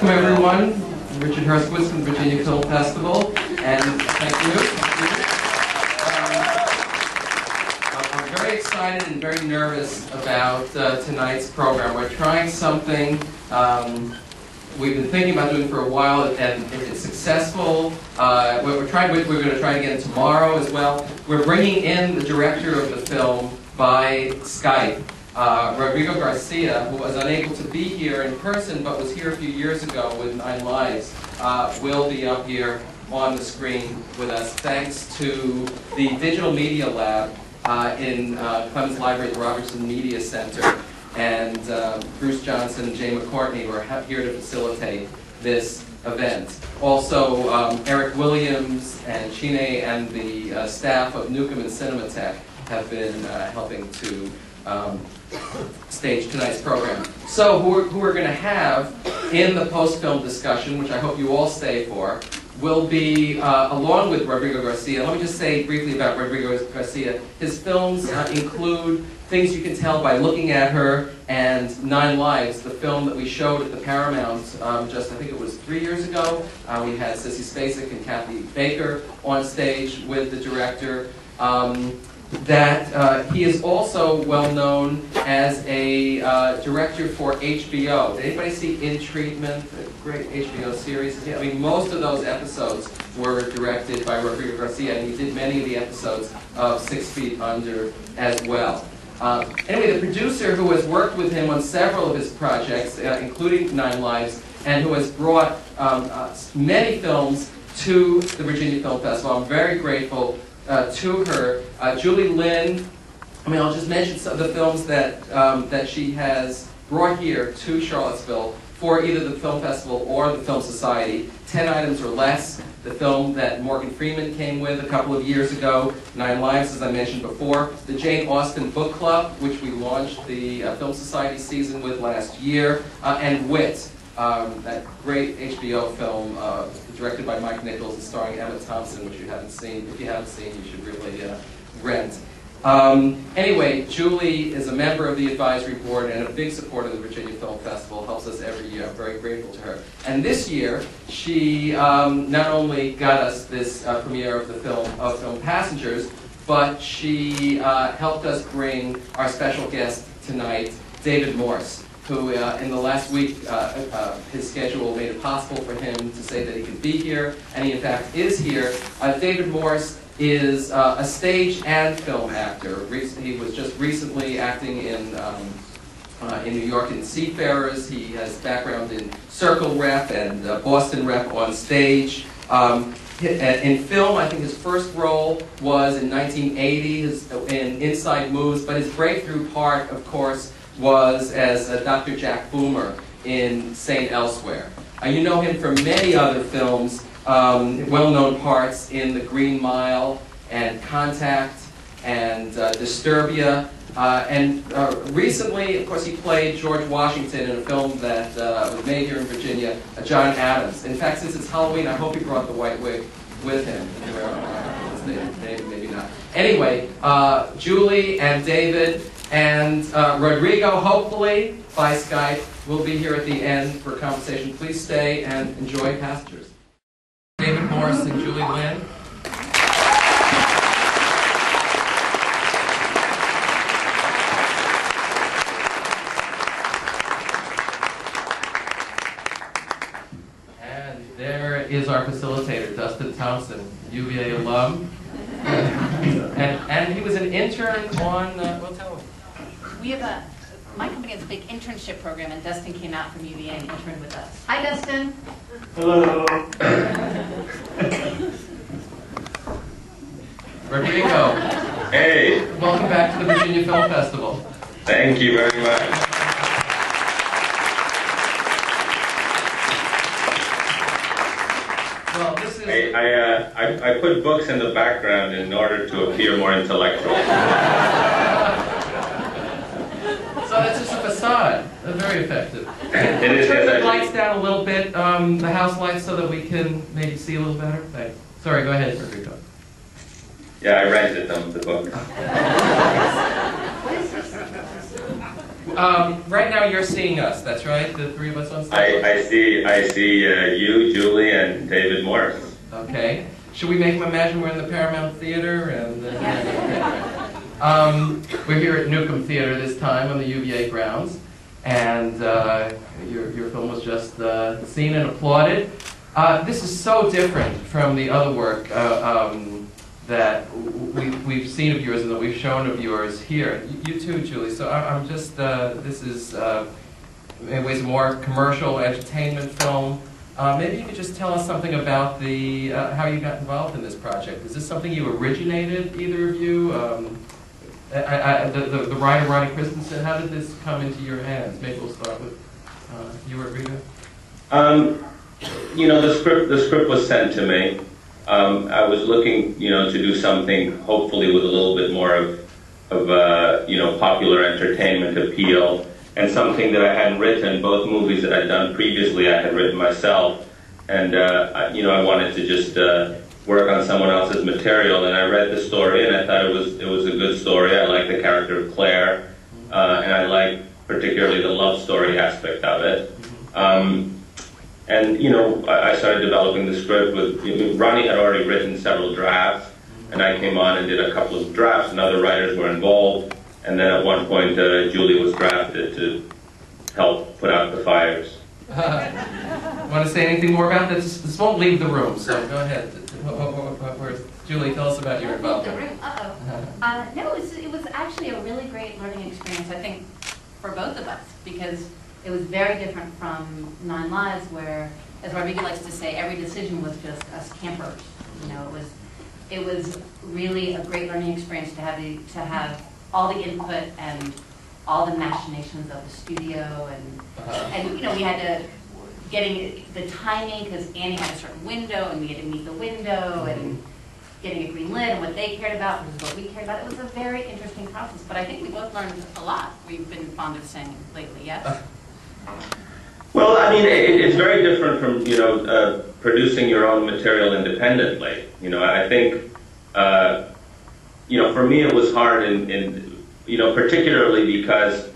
Welcome everyone. Richard Herskowitz from the Virginia Film Festival, and thank you. I'm very excited and very nervous about tonight's program. We're trying something we've been thinking about doing for a while, and if it's successful, we're going to try again tomorrow as well. We're bringing in the director of the film by Skype. Rodrigo Garcia, who was unable to be here in person but was here a few years ago with 9 Lives, will be up here on the screen with us thanks to the Digital Media Lab in Clemens Library at the Robertson Media Center, and Bruce Johnson and Jay McCourtney, who are here to facilitate this event. Also, Eric Williams and Chine and the staff of Newcomb and Cinematheque have been helping to stage tonight's program. So who we're going to have in the post-film discussion, which I hope you all stay for, will be, along with Rodrigo Garcia. Let me just say briefly about Rodrigo Garcia. His films include Things You Can Tell by Looking at Her and 9 Lives, the film that we showed at the Paramount just, I think it was 3 years ago. We had Sissy Spacek and Kathy Baker on stage with the director. He is also well known as a director for HBO. Did anybody see In Treatment, a great HBO series? I mean, most of those episodes were directed by Rodrigo Garcia, and he did many of the episodes of 6 Feet Under as well. Anyway, the producer who has worked with him on several of his projects, including 9 Lives, and who has brought many films to the Virginia Film Festival, I'm very grateful to her. Julie Lynn, I'll just mention some of the films that she has brought here to Charlottesville for either the Film Festival or the Film Society. 10 Items or Less, the film that Morgan Freeman came with a couple of years ago. 9 Lives, as I mentioned before. The Jane Austen Book Club, which we launched the Film Society season with last year. And Wit, that great HBO film directed by Mike Nichols and starring Emma Thompson, which you haven't seen. If you haven't seen, you should really rent. Anyway, Julie is a member of the advisory board and a big supporter of the Virginia Film Festival, helps us every year. I'm very grateful to her. And this year, she not only got us this premiere of the film Passengers, but she helped us bring our special guest tonight, David Morse, who in the last week, his schedule made it possible for him to say that he could be here, and he in fact is here. David Morse is a stage and film actor. He was just recently acting in New York in Seafarers. He has background in Circle Rep and Boston Rep on stage. In film, I think his first role was in 1980 in Inside Moves, but his breakthrough part, of course, was as Dr. Jack Boomer in St. Elsewhere. You know him from many other films, well-known parts in The Green Mile and Contact and Disturbia. And recently, of course, he played George Washington in a film that was made here in Virginia, John Adams. In fact, since it's Halloween, I hope he brought the white wig with him. Maybe not. Anyway, Julie and David and Rodrigo, hopefully, by Skype, will be here at the end for a conversation. Please stay and enjoy Passengers. David Morse and Julie Lynn. And there is our facilitator, Dustin Thompson, UVA alum. And he was an intern on, well, tell him. We have my company has a big internship program, and Dustin came out from UVA and interned with us. Hi, Dustin. Hello. Rodrigo. Hey. Welcome back to the Virginia Film Festival. Thank you very much. Well, this is... I put books in the background in order to appear more intellectual. So that's just a facade. That's very effective. It is. Turn the lights down a little bit, the house lights, so that we can maybe see a little better. Thanks. Sorry, go ahead, Rodrigo. Yeah, I rented them, the book. right now you're seeing us, that's right? The three of us on stage? I see you, Julie, and David Morse. Okay. Should we make them imagine we're in the Paramount Theater? And we're here at Newcomb Theater this time on the UVA grounds. And your film was just seen and applauded. This is so different from the other work that we've seen of yours and that we've shown of yours here. You too, Julie. So I'm just, this is in ways a more commercial entertainment film. Maybe you could just tell us something about the how you got involved in this project. Is this something you originated, either of you? The writer, Ronnie Christensen, how did this come into your hands? Maybe we'll start with you, Rodrigo. You know, the script was sent to me. I was looking, you know, to do something hopefully with a little bit more of you know, popular entertainment appeal, and something that I hadn't written. Both movies that I'd done previously I had written myself, and you know, I wanted to just work on someone else's material. And I read the story, and I thought it was a good story. I liked the character of Claire, and I liked particularly the love story aspect of it. And you know, I started developing the script with, Ronnie had already written several drafts, and I came on and did a couple of drafts, and other writers were involved. And then at one point, Julie was drafted to help put out the fires. Want to say anything more about this? This won't leave the room, so go ahead. Julie, tell us about your involvement. Leave the room. No, it was actually a really great learning experience, I think, for both of us, because it was very different from 9 Lives, where, as Rodrigo likes to say, every decision was just us campers. You know, it was really a great learning experience to have all the input and all the machinations of the studio, and you know, we had to getting the timing, because Annie had a certain window, and we had to meet the window, and getting a green lit and what they cared about versus what we cared about. It was a very interesting process, but I think we both learned a lot. We've been fond of saying lately, yes? Well, I mean, it's very different from, you know, producing your own material independently. You know, I think, you know, for me it was hard in you know, particularly because,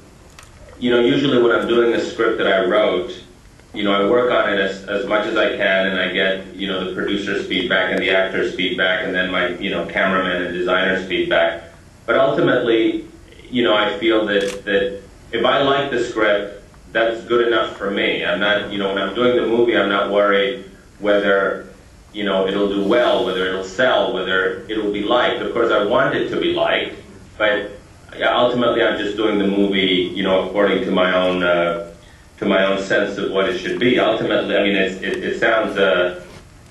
you know, usually when I'm doing a script that I wrote, you know, I work on it as much as I can, and I get, you know, the producer's feedback and the actor's feedback, and then my, you know, cameraman and designer's feedback. But ultimately, you know, I feel that if I like the script, that's good enough for me. I'm not, you know, when I'm doing the movie, I'm not worried whether, you know, it'll do well, whether it'll sell, whether it'll be liked. Of course, I want it to be liked, but yeah, ultimately, I'm just doing the movie, you know, according to my own sense of what it should be. Ultimately, I mean, it sounds,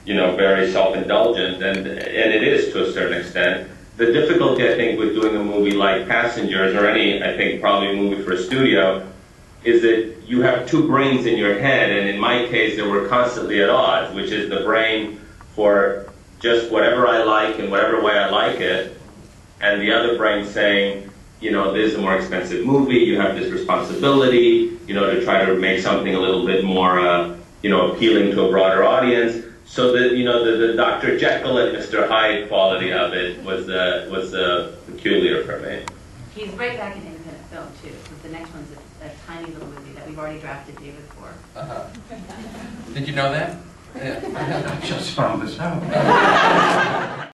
you know, very self-indulgent, and it is to a certain extent. The difficulty, I think, with doing a movie like Passengers, or any, I think, probably movie for a studio, is that you have two brains in your head, and in my case, they were constantly at odds, which is the brain for just whatever I like and whatever way I like it, and the other brain saying, you know, this is a more expensive movie, you have this responsibility, you know, to try to make something a little bit more, you know, appealing to a broader audience. So that, you know, the Dr. Jekyll and Mr. Hyde quality of it was peculiar for me. He's right back in independent film, too, because the next one's a tiny little movie that we've already drafted David for. Did you know that? I just found this out.